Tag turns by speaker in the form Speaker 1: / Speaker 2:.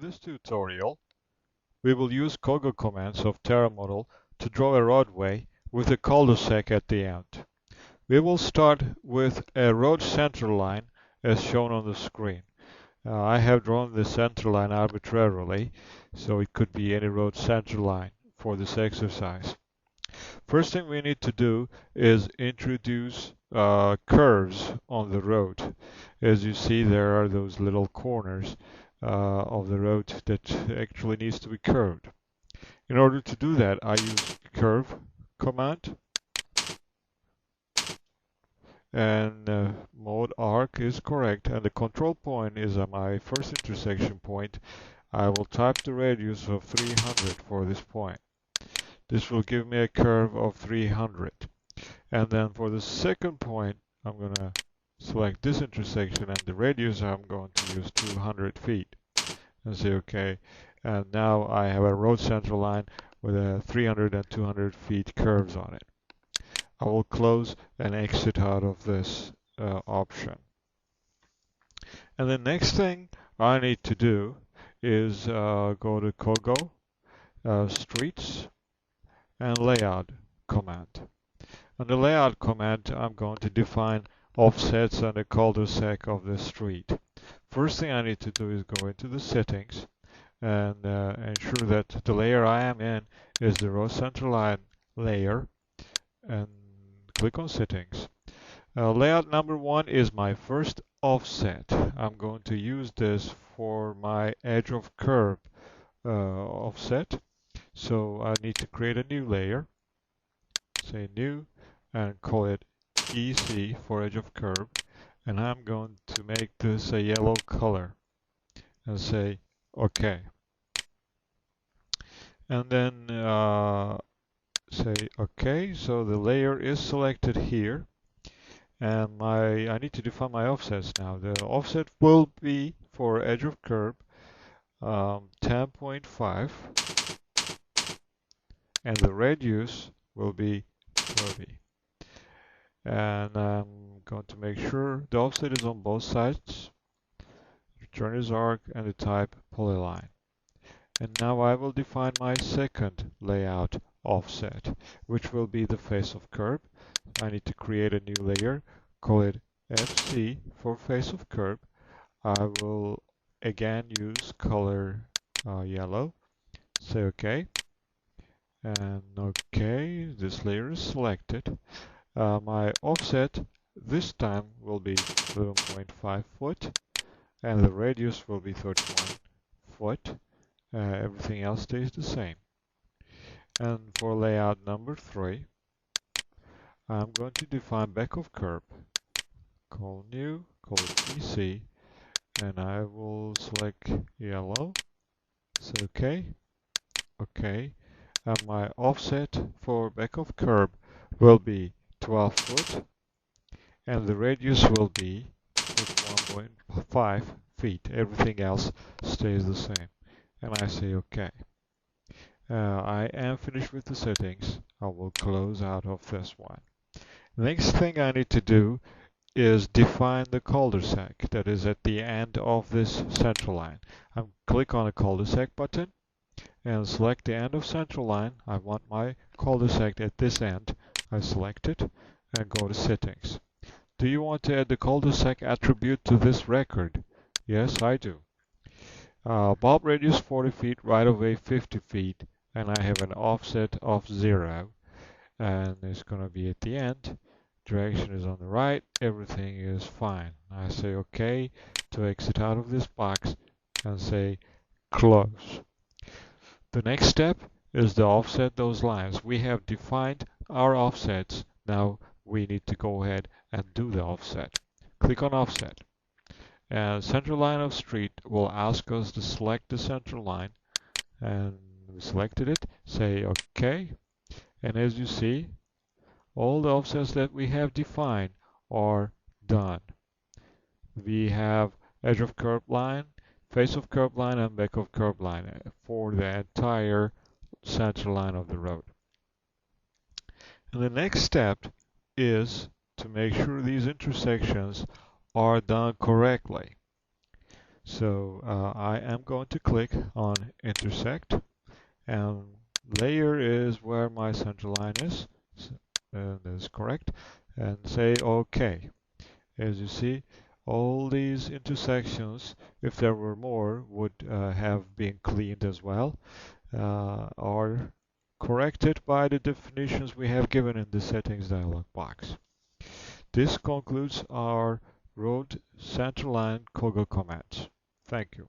Speaker 1: this tutorial, we will use COGO commands of Terramodel to draw a roadway with a cul-de-sac at the end. We will start with a road center line as shown on the screen. I have drawn the center line arbitrarily, so it could be any road center line for this exercise. First thing we need to do is introduce curves on the road. As you see, there are those little corners of the road that actually needs to be curved. In order to do that, I use curve command, and mode arc is correct, and the control point is my first intersection point. I will type the radius of 300 for this point. This will give me a curve of 300. And then for the second point, I'm going to select this intersection, and the radius I'm going to use 200 feet. And say OK. And now I have a road center line with a 300 and 200 feet curves on it. I will close and exit out of this option. And the next thing I need to do is go to COGO, Streets, and Layout command. On the Layout command, I'm going to define offsets and the cul-de-sac of the street. First thing I need to do is go into the settings and ensure that the layer I am in is the road center line layer, and click on settings. Layout number 1 is my first offset. I'm going to use this for my edge of curve offset. So I need to create a new layer, say new, and call it EC for edge of curve. And I'm going to make this a yellow color and say OK. And then say OK. So the layer is selected here. And I need to define my offsets now. The offset will be for edge of curve 10.5. And the radius will be 30. And I'm going to make sure the offset is on both sides. Return is arc and the type polyline. And now I will define my second layout offset, which will be the face of curve. I need to create a new layer, call it FC for face of curve. I will again use color yellow. Say OK. And OK, this layer is selected. My offset this time will be 7.5 foot, and the radius will be 31 foot. Everything else stays the same. And for layout number 3, I'm going to define back of curve. Call new, call it PC, and I will select yellow. Say OK. OK. And my offset for back of curve will be 12 foot, and the radius will be 1.5 feet. Everything else stays the same. And I say OK. I am finished with the settings. I will close out of this one. Next thing I need to do is define the cul-de-sac that is at the end of this center line. I click on the cul-de-sac button and select the end of central line. I want my cul-de-sac at this end. I select it and go to settings. Do you want to add the cul-de-sac attribute to this record? Yes, I do. Bulb radius 40 feet, right of way 50 feet, and I have an offset of 0. And it's going to be at the end. Direction is on the right. Everything is fine. I say OK to exit out of this box and say close. The next step is to offset those lines. We have defined our offsets. Now we need to go ahead and do the offset. Click on offset. And center line of street will ask us to select the center line. And we selected it. Say OK. And as you see, all the offsets that we have defined are done. We have edge of curve line, face of curve line, and back of curve line for the entire center line of the road. And the next step is to make sure these intersections are done correctly. So I am going to click on intersect, and layer is where my center line is, and that is correct, and say OK. As you see, all these intersections, if there were more, would have been cleaned as well, are corrected by the definitions we have given in the settings dialog box. This concludes our road centerline COGO commands. Thank you.